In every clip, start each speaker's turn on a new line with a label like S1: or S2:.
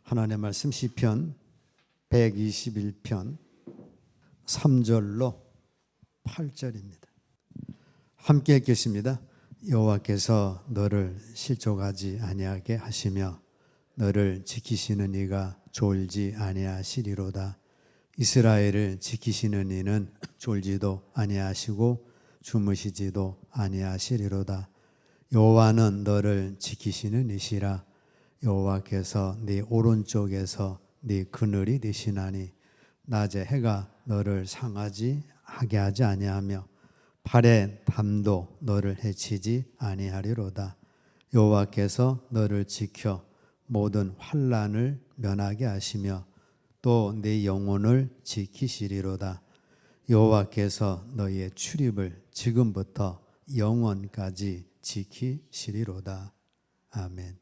S1: 하나님의 말씀 시편 121편 3절로 8절입니다. 함께 읽겠습니다. 여호와께서 너를 실족하지 아니하게 하시며 너를 지키시는 이가 졸지 아니하시리로다. 이스라엘을 지키시는 이는 졸지도 아니하시고 주무시지도 아니하시리로다. 여호와는 너를 지키시는 이시라. 여호와께서 네 오른쪽에서 네 그늘이 되시나니 낮에 해가 너를 상하지 하게 하지 아니하며 발의 담도 너를 해치지 아니하리로다. 여호와께서 너를 지켜 모든 환난을 면하게 하시며 또 네 영혼을 지키시리로다. 여호와께서 너희의 출입을 지금부터 영원까지 지키시리로다. 아멘.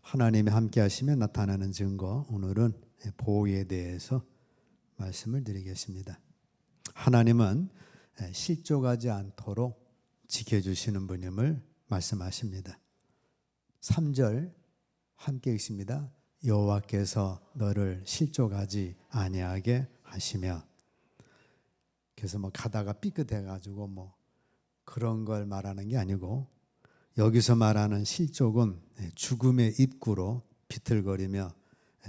S1: 하나님이 함께 하시며 나타나는 증거, 오늘은 보호에 대해서 말씀을 드리겠습니다. 하나님은 실족하지 않도록 지켜주시는 분임을 말씀하십니다. 3절 함께 읽습니다. 여호와께서 너를 실족하지 아니하게 하시며. 그래서 가다가 삐끗해가지고 그런 걸 말하는 게 아니고, 여기서 말하는 실족은 죽음의 입구로 비틀거리며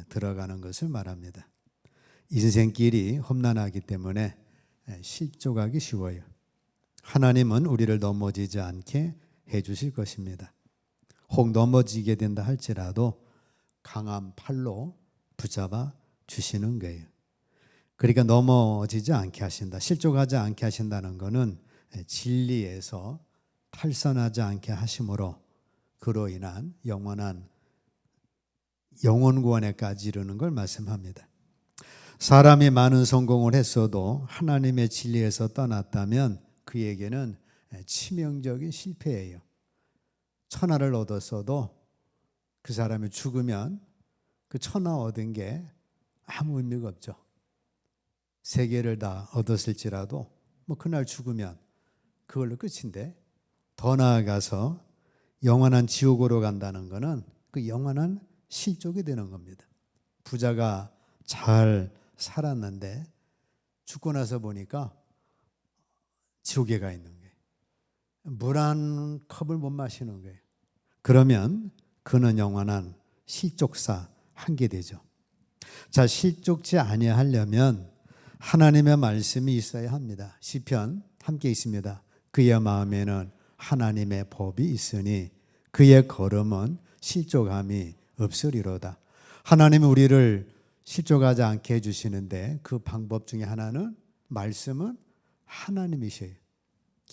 S1: 들어가는 것을 말합니다. 인생길이 험난하기 때문에 실족하기 쉬워요. 하나님은 우리를 넘어지지 않게 해주실 것입니다. 혹 넘어지게 된다 할지라도 강한 팔로 붙잡아 주시는 거예요. 그러니까 넘어지지 않게 하신다. 실족하지 않게 하신다는 것은 진리에서 탈선하지 않게 하심으로 그로 인한 영원한 영원구원에까지 이르는 걸 말씀합니다. 사람이 많은 성공을 했어도 하나님의 진리에서 떠났다면 그에게는 치명적인 실패예요. 천하를 얻었어도 그 사람이 죽으면 그 천하 얻은 게 아무 의미가 없죠. 세계를 다 얻었을지라도 그날 죽으면 그걸로 끝인데, 더 나아가서 영원한 지옥으로 간다는 것은 그 영원한 실족이 되는 겁니다. 부자가 잘 살았는데 죽고 나서 보니까 지옥에 가 있는 거예요. 물 한 컵을 못 마시는 거예요. 그러면 그는 영원한 실족사 한게 되죠. 자, 실족지 아니하려면 하나님의 말씀이 있어야 합니다. 시편 함께 있습니다. 그의 마음에는 하나님의 법이 있으니 그의 걸음은 실족함이 없으리로다. 하나님은 우리를 실족하지 않게 해주시는데 그 방법 중에 하나는, 말씀은 하나님이셔요.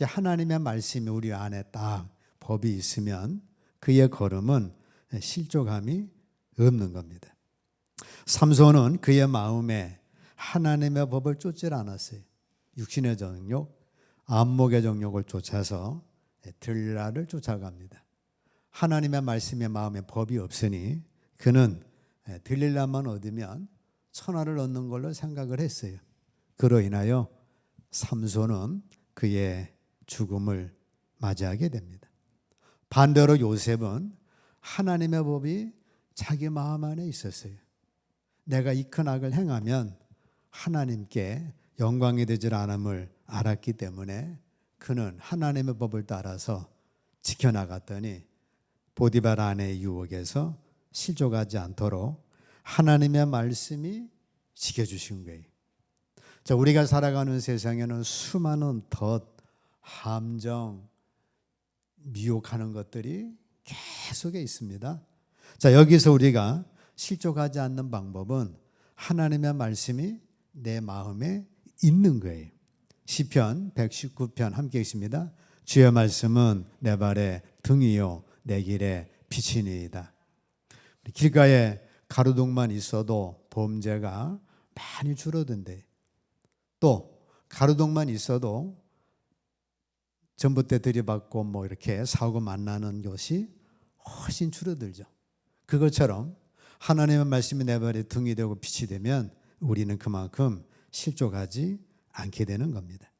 S1: 하나님의 말씀이 우리 안에 딱 법이 있으면 그의 걸음은 실족함이 없는 겁니다. 삼손은 그의 마음에 하나님의 법을 쫓지 않았어요. 육신의 정욕, 안목의 정욕을 쫓아서 들라를 쫓아갑니다. 하나님의 말씀에 마음에 법이 없으니 그는 들릴라만 얻으면 천하를 얻는 걸로 생각을 했어요. 그로 인하여 삼손은 그의 죽음을 맞이하게 됩니다. 반대로 요셉은 하나님의 법이 자기 마음 안에 있었어요. 내가 이 큰 악을 행하면 하나님께 영광이 되질 않음을 알았기 때문에 그는 하나님의 법을 따라서 지켜나갔더니 보디발 아내의 유혹에서 실족하지 않도록 하나님의 말씀이 지켜주신 거예요. 자, 우리가 살아가는 세상에는 수많은 덫, 함정, 미혹하는 것들이 계속에 있습니다. 자, 여기서 우리가 실족하지 않는 방법은 하나님의 말씀이 내 마음에 있는 거예요. 시편 119편 함께 있습니다. 주의 말씀은 내 발의 등이요 내 길의 빛이니이다. 길가에 가로등만 있어도 범죄가 많이 줄어든대. 또 가로등만 있어도 전봇대 들이받고 이렇게 사고 만나는 것이 훨씬 줄어들죠. 그것처럼 하나님의 말씀이 내 발의 등이 되고 빛이 되면 우리는 그만큼 실족하지 않게 되는 겁니다.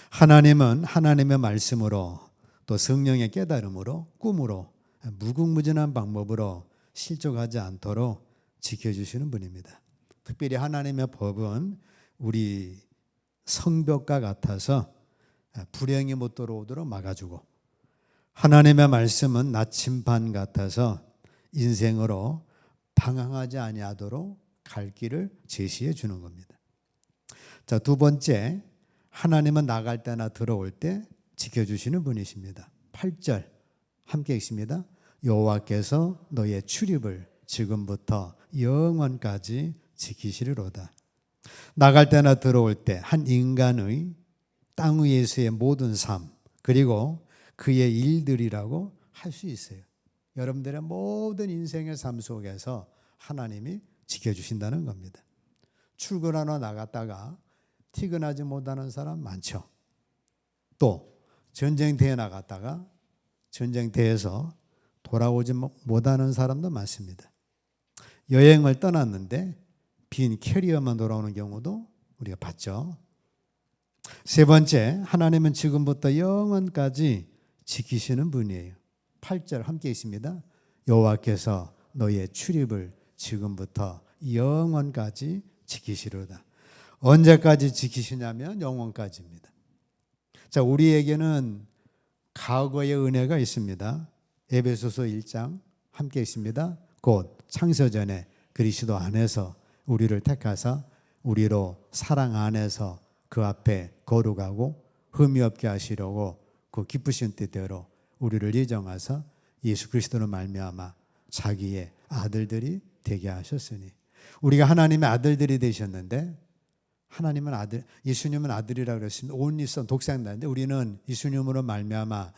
S1: 하나님은 하나님의 말씀으로 또 성령의 깨달음으로 꿈으로 무궁무진한 방법으로 실족하지 않도록 지켜주시는 분입니다. 특별히 하나님의 법은 우리 성벽과 같아서 불행이 못 들어오도록 막아주고, 하나님의 말씀은 나침반 같아서 인생으로 방황하지 아니하도록 갈 길을 제시해 주는 겁니다. 자, 두 번째, 하나님은 나갈 때나 들어올 때 지켜주시는 분이십니다. 8절 함께 읽습니다. 여호와께서 너의 출입을 지금부터 영원까지 지키시리로다. 나갈 때나 들어올 때 한 인간의 땅 위에서의 모든 삶, 그리고 그의 일들이라고 할 수 있어요. 여러분들의 모든 인생의 삶 속에서 하나님이 지켜주신다는 겁니다. 출근하러 나갔다가 퇴근하지 못하는 사람 많죠. 또 전쟁터에 나갔다가 전쟁터에서 돌아오지 못하는 사람도 많습니다. 여행을 떠났는데 빈 캐리어만 돌아오는 경우도 우리가 봤죠. 세 번째, 하나님은 지금부터 영원까지 지키시는 분이에요. 8절 함께 있습니다. 여호와께서 너의 출입을 지금부터 영원까지 지키시리로다. 언제까지 지키시냐면 영원까지입니다. 자, 우리에게는 과거의 은혜가 있습니다. 에베소서 1장 함께 있습니다. 곧 창세전에 그리스도 안에서 우리를 택하사 우리로 사랑 안에서 그 앞에 거룩하고 흠이 없게 하시려고 그 기쁘신 뜻대로 우리를 예정하사 예수 그리스도로 말미암아 자기의 아들들이 되게 하셨으니, 우리가 하나님의 아들들이 되셨는데, 하나님은 아들, 예수님은 아들이라고 그랬습니다. 온리선 독생자인데 우리는 예수님으로 말미암아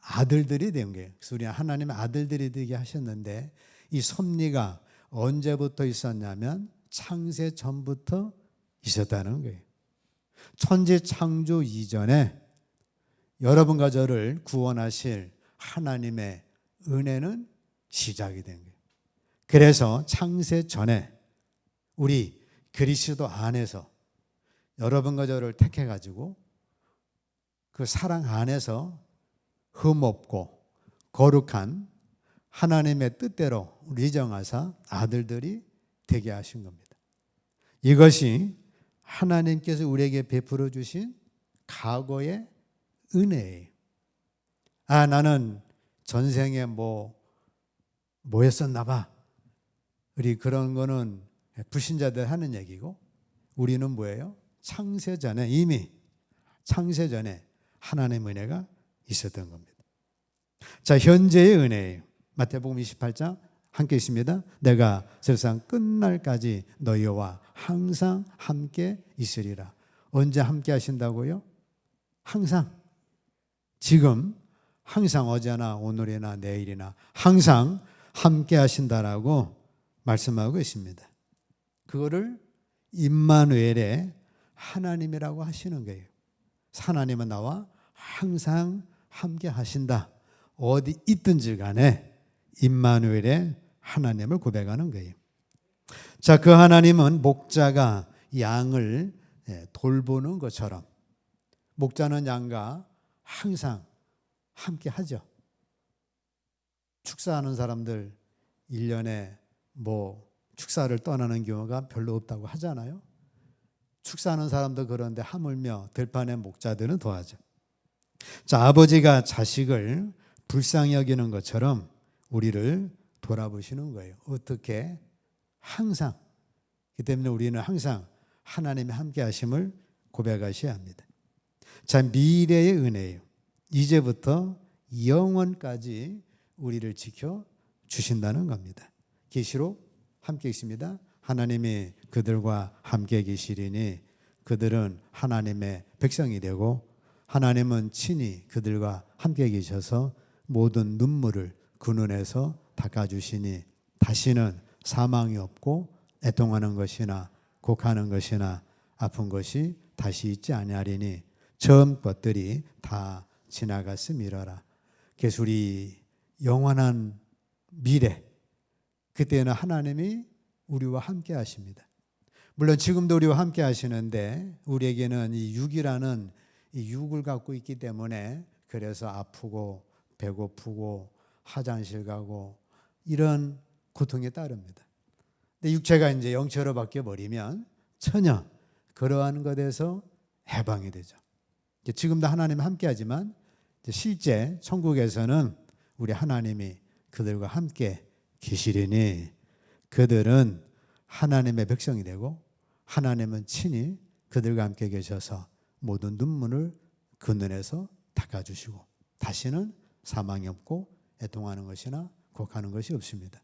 S1: 아들들이 된 거예요. 그래서 우리는 하나님의 아들들이 되게 하셨는데, 이 섭리가 언제부터 있었냐면 창세 전부터 있었다는 거예요. 천지 창조 이전에 여러분과 저를 구원하실 하나님의 은혜는 시작이 된 거예요. 그래서 창세 전에 우리 그리스도 안에서 여러분과 저를 택해가지고 그 사랑 안에서 흠없고 거룩한 하나님의 뜻대로 우리 정하사 아들들이 되게 하신 겁니다. 이것이 하나님께서 우리에게 베풀어 주신 과거의 은혜예요. 아, 나는 전생에 뭐였었나 봐. 우리 그런 거는 불신자들 하는 얘기고, 우리는 뭐예요? 창세전에, 이미 창세전에 하나님의 은혜가 있었던 겁니다. 자, 현재의 은혜예요. 마태복음 28장 함께 있습니다. 내가 세상 끝날까지 너희와 항상 함께 있으리라. 언제 함께 하신다고요? 항상. 지금 항상, 어제나 오늘이나 내일이나 항상 함께 하신다라고 말씀하고 있습니다. 그거를 임마누엘의 하나님이라고 하시는 거예요. 하나님은 나와 항상 함께 하신다. 어디 있든지 간에 임마누엘의 하나님을 고백하는 거예요. 자, 그 하나님은 목자가 양을 돌보는 것처럼 목자는 양과 항상 함께 하죠. 축사하는 사람들 1년에 축사를 떠나는 경우가 별로 없다고 하잖아요. 축사하는 사람도 그런데 하물며 들판의 목자들은 더하죠. 자, 아버지가 자식을 불쌍히 여기는 것처럼 우리를 돌아보시는 거예요. 어떻게? 항상. 그렇기 때문에 우리는 항상 하나님의 함께 하심을 고백하셔야 합니다. 자, 미래의 은혜예요. 이제부터 영원까지 우리를 지켜 주신다는 겁니다. 계시록 함께 있습니다. 하나님이 그들과 함께 계시리니 그들은 하나님의 백성이 되고 하나님은 친히 그들과 함께 계셔서 모든 눈물을 그 눈에서 닦아주시니 다시는 사망이 없고 애통하는 것이나 곡하는 것이나 아픈 것이 다시 있지 아니하리니 처음 것들이 다 지나갔음이러라. 그래서 우리 영원한 미래, 그때는 하나님이 우리와 함께 하십니다. 물론 지금도 우리와 함께 하시는데 우리에게는 이 육이라는 이 육을 갖고 있기 때문에 그래서 아프고 배고프고 화장실 가고 이런 고통에 따릅니다. 근데 육체가 이제 영체로 바뀌어 버리면 전혀 그러한 것에서 해방이 되죠. 지금도 하나님 함께하지만 실제 천국에서는 우리 하나님이 그들과 함께 계시리니 그들은 하나님의 백성이 되고 하나님은 친히 그들과 함께 계셔서 모든 눈물을 그 눈에서 닦아주시고 다시는 사망이 없고 애통하는 것이나 곡하는 것이 없습니다.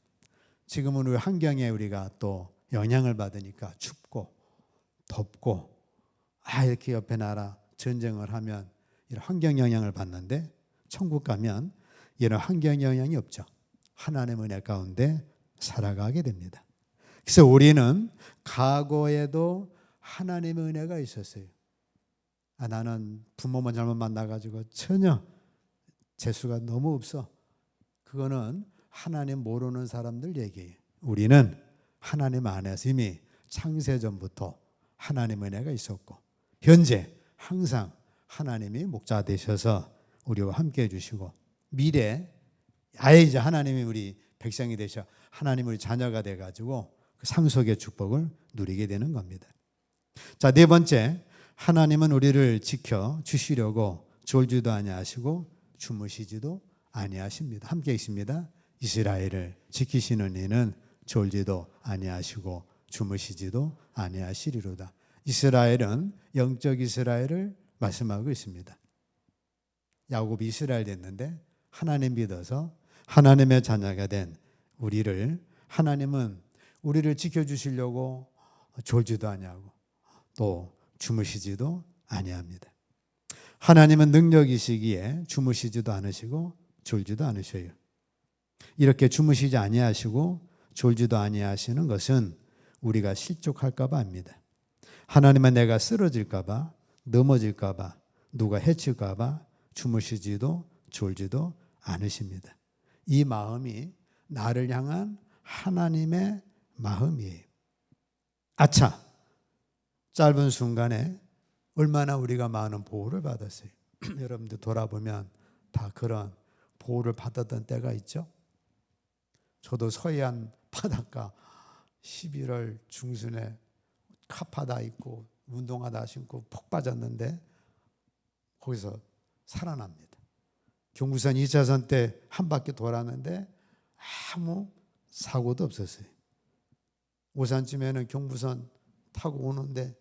S1: 지금은 우리 환경에 우리가 또 영향을 받으니까 춥고 덥고 이렇게 옆에 나라 전쟁을 하면 이런 환경 영향을 받는데 천국 가면 이런 환경 영향이 없죠. 하나님의 은혜 가운데 살아가게 됩니다. 그래서 우리는 과거에도 하나님의 은혜가 있었어요. 나는 부모만 잘못 만나가지고 전혀 재수가 너무 없어. 그거는 하나님 모르는 사람들 얘기예요. 우리는 하나님 안에서 이미 창세전부터 하나님의 은혜가 있었고 현재 항상 하나님이 목자 되셔서 우리와 함께 해주시고 미래 아예 이제 하나님이 우리 백성이 되셔 하나님 우리 자녀가 돼가지고 그 상속의 축복을 누리게 되는 겁니다. 자, 네 번째, 하나님은 우리를 지켜 주시려고 졸지도 아니하시고 주무시지도 아니하십니다. 함께 있습니다. 이스라엘을 지키시는 이는 졸지도 아니하시고 주무시지도 아니하시리로다. 이스라엘은 영적 이스라엘을 말씀하고 있습니다. 야곱이 이스라엘 됐는데 하나님 믿어서 하나님의 자녀가 된 우리를 하나님은 우리를 지켜주시려고 졸지도 아니하고 또 주무시지도 아니합니다. 하나님은 능력이시기에 주무시지도 않으시고 졸지도 않으셔요. 이렇게 주무시지 아니하시고 졸지도 아니하시는 것은 우리가 실족할까 봐 합니다. 하나님은 내가 쓰러질까 봐 넘어질까 봐 누가 해칠까 봐 주무시지도 졸지도 않으십니다. 이 마음이 나를 향한 하나님의 마음이에요. 아차, 짧은 순간에 얼마나 우리가 많은 보호를 받았어요. 여러분들 돌아보면 다 그런 보호를 받았던 때가 있죠. 저도 서해안 바닷가 11월 중순에 카파다 입고 운동화다 신고 폭 빠졌는데 거기서 살아납니다. 경부선 2차선 때 한 바퀴 돌았는데 아무 사고도 없었어요. 오산쯤에는 경부선 타고 오는데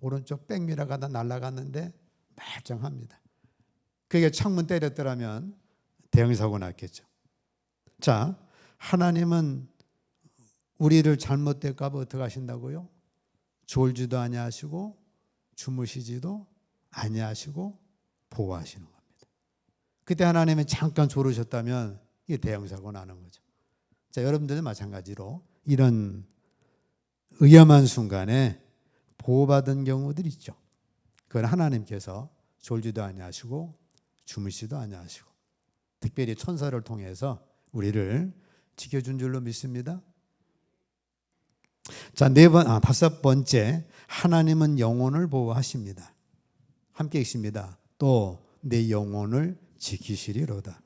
S1: 오른쪽 백미러가 날아갔는데 멀쩡합니다. 그게 창문 때렸더라면 대형사고 났겠죠. 자, 하나님은 우리를 잘못될까 봐 어떻게 하신다고요? 졸지도 아니하시고 주무시지도 아니하시고 보호하시는 겁니다. 그때 하나님은 잠깐 졸으셨다면 이게 대형사고 나는 거죠. 자, 여러분들도 마찬가지로 이런 위험한 순간에 보호받은 경우들 있죠. 그건 하나님께서 졸지도 아니하시고 주무시지도 아니하시고 특별히 천사를 통해서 우리를 지켜준 줄로 믿습니다. 자, 다섯 번째, 하나님은 영혼을 보호하십니다. 함께 읽습니다. 또 내 영혼을 지키시리로다.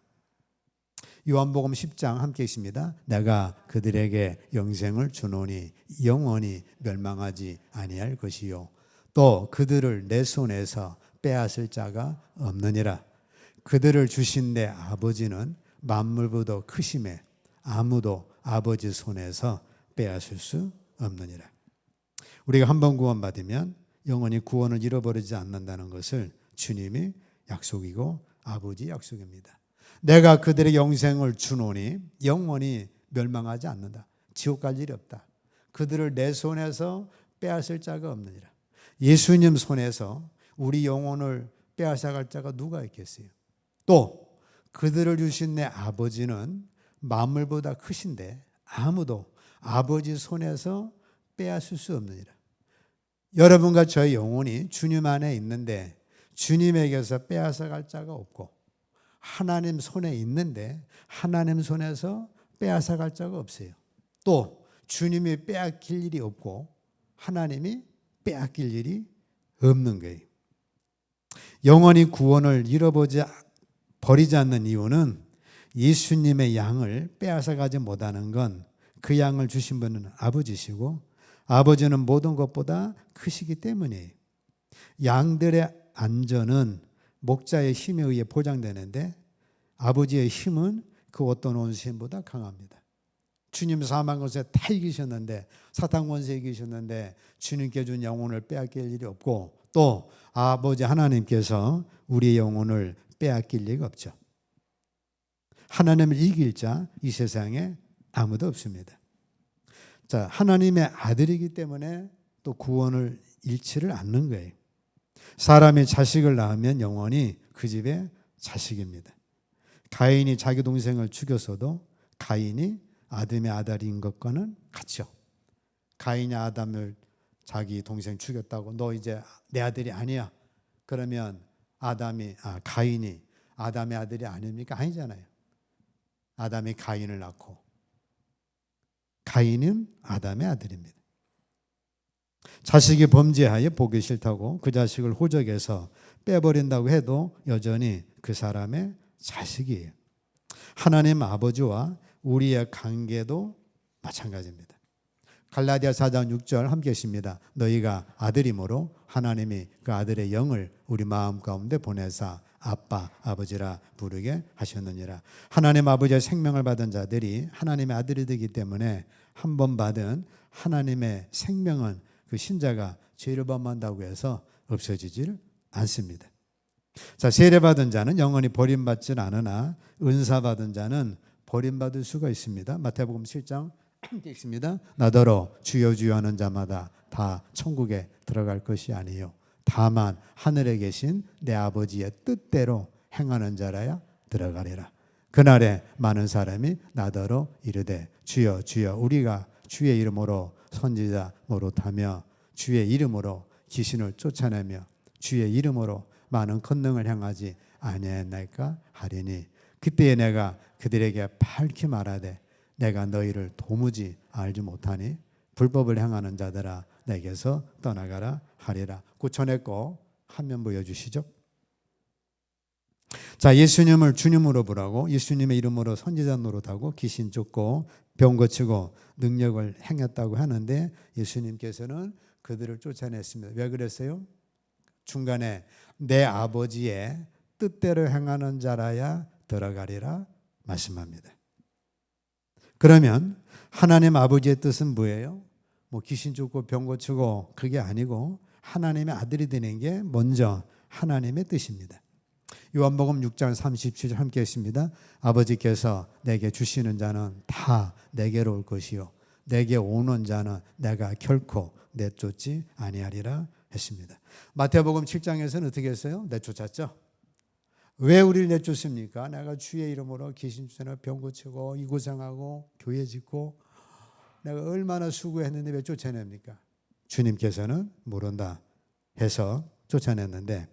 S1: 요한복음 10장 함께 읽습니다. 내가 그들에게 영생을 주노니 영원히 멸망하지 아니할 것이요 또 그들을 내 손에서 빼앗을 자가 없느니라. 그들을 주신 내 아버지는 만물보다 크심에 아무도 아버지 손에서 빼앗을 수 없느니라. 우리가 한번 구원받으면 영원히 구원을 잃어버리지 않는다는 것을 주님이 약속이고 아버지 약속입니다. 내가 그들의 영생을 주노니 영원히 멸망하지 않는다. 지옥 갈 일이 없다. 그들을 내 손에서 빼앗을 자가 없느니라. 예수님 손에서 우리 영혼을 빼앗아갈 자가 누가 있겠어요? 또 그들을 주신 내 아버지는 만물보다 크신데 아무도 아버지 손에서 빼앗을 수 없느니라. 여러분과 저의 영혼이 주님 안에 있는데 주님에게서 빼앗아갈 자가 없고 하나님 손에 있는데 하나님 손에서 빼앗아갈 자가 없어요. 또 주님이 빼앗길 일이 없고 하나님이 빼앗길 일이 없는 거예요. 영원히 구원을 버리지 않는 이유는 예수님의 양을 빼앗아가지 못하는 건 그 양을 주신 분은 아버지시고 아버지는 모든 것보다 크시기 때문이에요. 양들의 안전은 목자의 힘에 의해 보장되는데 아버지의 힘은 그 어떤 원수힘보다 강합니다. 주님 사망 것에 다 이기셨는데, 사탄 권세 이기셨는데 주님께 준 영혼을 빼앗길 일이 없고, 또 아버지 하나님께서 우리의 영혼을 빼앗길 리가 없죠. 하나님을 이길 자 이 세상에 아무도 없습니다. 자, 하나님의 아들이기 때문에 또 구원을 잃지를 않는 거예요. 사람이 자식을 낳으면 영원히 그 집의 자식입니다. 가인이 자기 동생을 죽였어도 가인이 아담의 아들인 것과는 같죠. 가인이 아담을 자기 동생 죽였다고 너 이제 내 아들이 아니야. 그러면 가인이 아담의 아들이 아닙니까? 아니잖아요. 아담이 가인을 낳고 가인은 아담의 아들입니다. 자식이 범죄하여 보기 싫다고 그 자식을 호적에서 빼버린다고 해도 여전히 그 사람의 자식이에요. 하나님 아버지와 우리의 관계도 마찬가지입니다. 갈라디아 4장 6절 함께 하십니다. 너희가 아들이므로 하나님이 그 아들의 영을 우리 마음 가운데 보내사 아빠, 아버지라 부르게 하셨느니라. 하나님 아버지의 생명을 받은 자들이 하나님의 아들이 되기 때문에 한 번 받은 하나님의 생명은 그 신자가 죄를 범한다고 해서 없어지질 않습니다. 자, 세례받은 자는 영원히 버림받지는 않으나 은사받은 자는 버림받을 수가 있습니다. 마태복음 7장 읽습니다. 나더러 주여 주여 하는 자마다 다 천국에 들어갈 것이 아니요 다만 하늘에 계신 내 아버지의 뜻대로 행하는 자라야 들어가리라. 그날에 많은 사람이 나더러 이르되 주여 주여 우리가 주의 이름으로 선지자 노릇하며 주의 이름으로 귀신을 쫓아내며 주의 이름으로 많은 권능을 행하지 아니하였나이까 하리니 그때에 내가 그들에게 밝히 말하되 내가 너희를 도무지 알지 못하니 불법을 행하는 자들아 내게서 떠나가라 하리라. 그 전에 거 화면 보여주시죠. 자, 예수님을 주님으로 부르고 예수님의 이름으로 선지자 노릇하고 귀신 쫓고 병 고치고 능력을 행했다고 하는데 예수님께서는 그들을 쫓아냈습니다. 왜 그랬어요? 중간에 내 아버지의 뜻대로 행하는 자라야 들어가리라 말씀합니다. 그러면 하나님 아버지의 뜻은 뭐예요? 뭐 귀신 쫓고 병 고치고 그게 아니고 하나님의 아들이 되는 게 먼저 하나님의 뜻입니다. 요한복음 6장 37절 함께 했습니다. 아버지께서 내게 주시는 자는 다 내게로 올 것이요 내게 오는 자는 내가 결코 내쫓지 아니하리라 했습니다. 마태복음 7장에서는 어떻게 했어요? 내쫓았죠. 왜 우리를 내쫓습니까? 내가 주의 이름으로 귀신 쫓아내고 병 고치고 이고생하고 교회 짓고 내가 얼마나 수고했는데 왜 쫓아냅니까? 주님께서는 모른다 해서 쫓아냈는데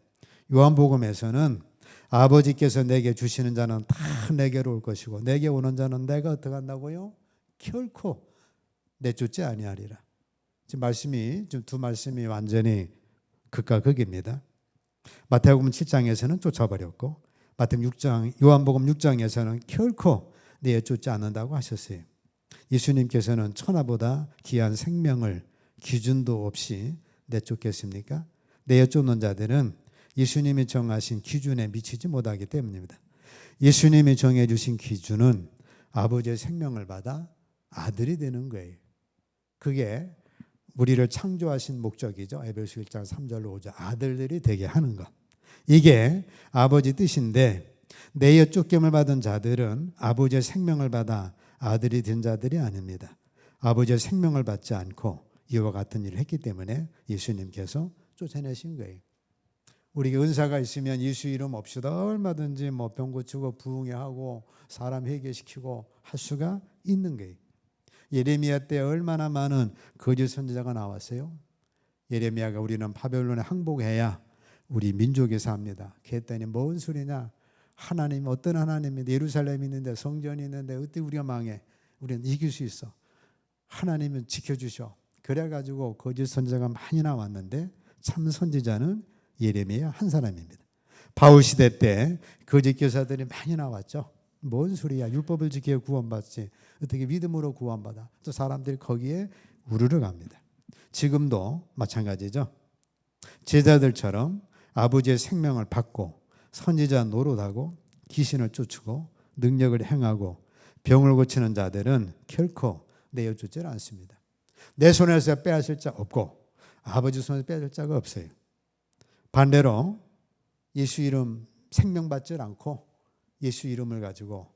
S1: 요한복음에서는 아버지께서 내게 주시는 자는 다 내게로 올 것이고 내게 오는 자는 내가 어떻게 한다고요? 결코 내쫓지 아니하리라. 지금 두 말씀이 완전히 극과 극입니다. 마태복음 7장에서는 쫓아버렸고 요한복음 6장에서는 결코 내쫓지 않는다고 하셨어요. 예수님께서는 천하보다 귀한 생명을 기준도 없이 내쫓겠습니까? 내쫓는 자들은 예수님이 정하신 기준에 미치지 못하기 때문입니다. 예수님이 정해주신 기준은 아버지의 생명을 받아 아들이 되는 거예요. 그게 우리를 창조하신 목적이죠. 에베소 1장 3절로 5절 아들들이 되게 하는 것. 이게 아버지 뜻인데 내어 쫓김을 받은 자들은 아버지의 생명을 받아 아들이 된 자들이 아닙니다. 아버지의 생명을 받지 않고 이와 같은 일을 했기 때문에 예수님께서 쫓아내신 거예요. 우리가 은사가 있으면 예수 이름 없이도 얼마든지 병 고치고 부흥회하고 사람 회개시키고 할 수가 있는 거예요. 예레미야 때 얼마나 많은 거짓 선지자가 나왔어요. 예레미야가 우리는 바벨론에 항복해야 우리 민족이 삽니다. 그랬더니 뭔 소리냐. 하나님 어떤 하나님인데 예루살렘이 있는데 성전이 있는데 어떻게 우리가 망해. 우리는 이길 수 있어. 하나님은 지켜주셔. 그래가지고 거짓 선지자가 많이 나왔는데 참 선지자는 예레미야 한 사람입니다. 바울 시대 때 거짓 교사들이 많이 나왔죠. 뭔 소리야? 율법을 지켜 구원받지. 어떻게 믿음으로 구원받아? 또 사람들이 거기에 우르르 갑니다. 지금도 마찬가지죠. 제자들처럼 아버지의 생명을 받고 선지자 노릇하고 귀신을 쫓고 능력을 행하고 병을 고치는 자들은 결코 내어주질 않습니다. 내 손에서 빼앗을 자 없고 아버지 손에서 빼앗을 자가 없어요. 반대로 예수 이름 생명받지 않고 예수 이름을 가지고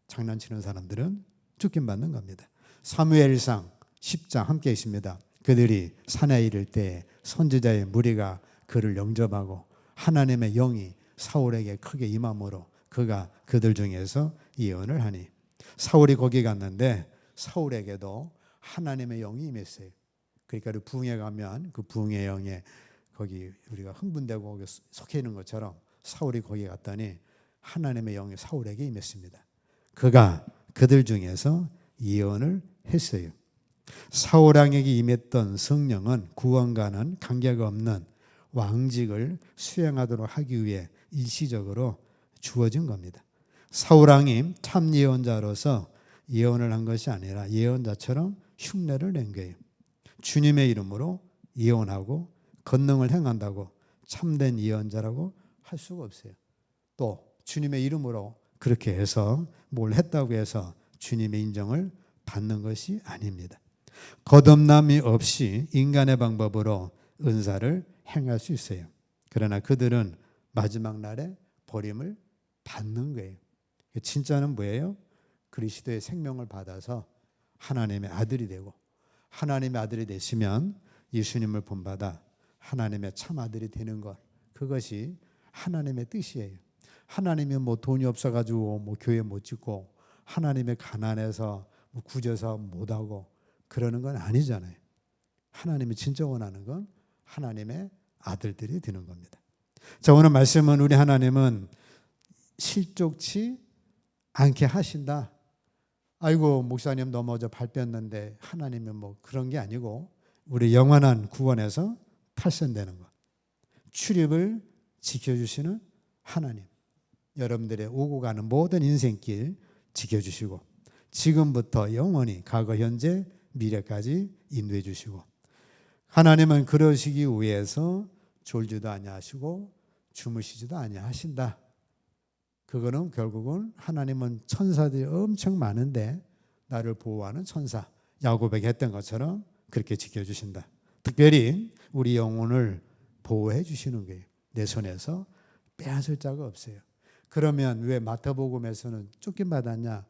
S1: 장난치는 사람들은 죽임 받는 겁니다. 사무엘상 10장 함께 있습니다. 그들이 산에 이를 때 선지자의 무리가 그를 영접하고 하나님의 영이 사울에게 크게 임함으로 그가 그들 중에서 예언을 하니 사울이 거기 갔는데 사울에게도 하나님의 영이 임했어요. 그러니까 부흥회 가면 그 부흥의 영에 거기 우리가 흥분되고 속해 있는 것처럼 사울이 거기 갔더니 하나님의 영이 사울에게 임했습니다. 그가 그들 중에서 예언을 했어요. 사울 왕에게 임했던 성령은 구원과는 관계가 없는 왕직을 수행하도록 하기 위해 일시적으로 주어진 겁니다. 사울 왕이 참 예언자로서 예언을 한 것이 아니라 예언자처럼 흉내를 낸 거예요. 주님의 이름으로 예언하고 권능을 행한다고 참된 예언자라고 할 수가 없어요. 또 주님의 이름으로 그렇게 해서 뭘 했다고 해서 주님의 인정을 받는 것이 아닙니다. 거듭남이 없이 인간의 방법으로 은사를 행할 수 있어요. 그러나 그들은 마지막 날에 버림을 받는 거예요. 진짜는 뭐예요? 그리스도의 생명을 받아서 하나님의 아들이 되고 하나님의 아들이 되시면 예수님을 본받아 하나님의 참 아들이 되는 것, 그것이 하나님의 뜻이에요. 하나님이 뭐 돈이 없어가지고 뭐 교회 못 짓고 하나님의 가난해서 뭐 구제사 못하고 그러는 건 아니잖아요. 하나님이 진짜 원하는 건 하나님의 아들들이 되는 겁니다. 자, 오늘 말씀은 우리 하나님은 실족치 않게 하신다. 아이고 목사님 넘어져 발 뺐는데 하나님은 뭐 그런 게 아니고 우리 영원한 구원에서 탈선되는 것. 출입을 지켜주시는 하나님. 여러분들의 오고 가는 모든 인생길 지켜주시고 지금부터 영원히 과거 현재 미래까지 인도해 주시고 하나님은 그러시기 위해서 졸지도 아니하시고 주무시지도 아니하신다. 그거는 결국은 하나님은 천사들이 엄청 많은데 나를 보호하는 천사 야곱에게 했던 것처럼 그렇게 지켜주신다. 특별히 우리 영혼을 보호해 주시는 거예요. 내 손에서 빼앗을 자가 없어요. 그러면 왜 마태복음에서는 쫓김받았냐?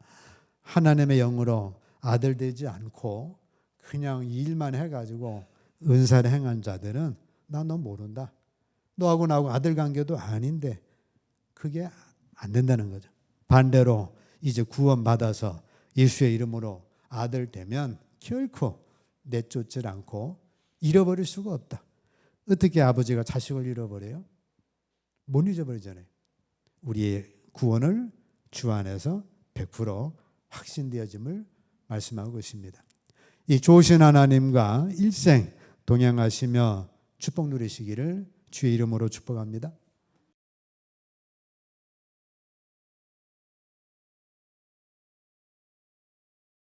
S1: 하나님의 영으로 아들 되지 않고 그냥 일만 해가지고 은사를 행한 자들은 나 너 모른다. 너하고 나하고 아들 관계도 아닌데 그게 안 된다는 거죠. 반대로 이제 구원받아서 예수의 이름으로 아들 되면 결코 내쫓질 않고 잃어버릴 수가 없다. 어떻게 아버지가 자식을 잃어버려요? 못 잊어버리잖아요. 우리의 구원을 주 안에서 100% 확신되어짐을 말씀하고 있습니다. 이 좋으신 하나님과 일생 동행하시며 축복 누리시기를 주의 이름으로 축복합니다.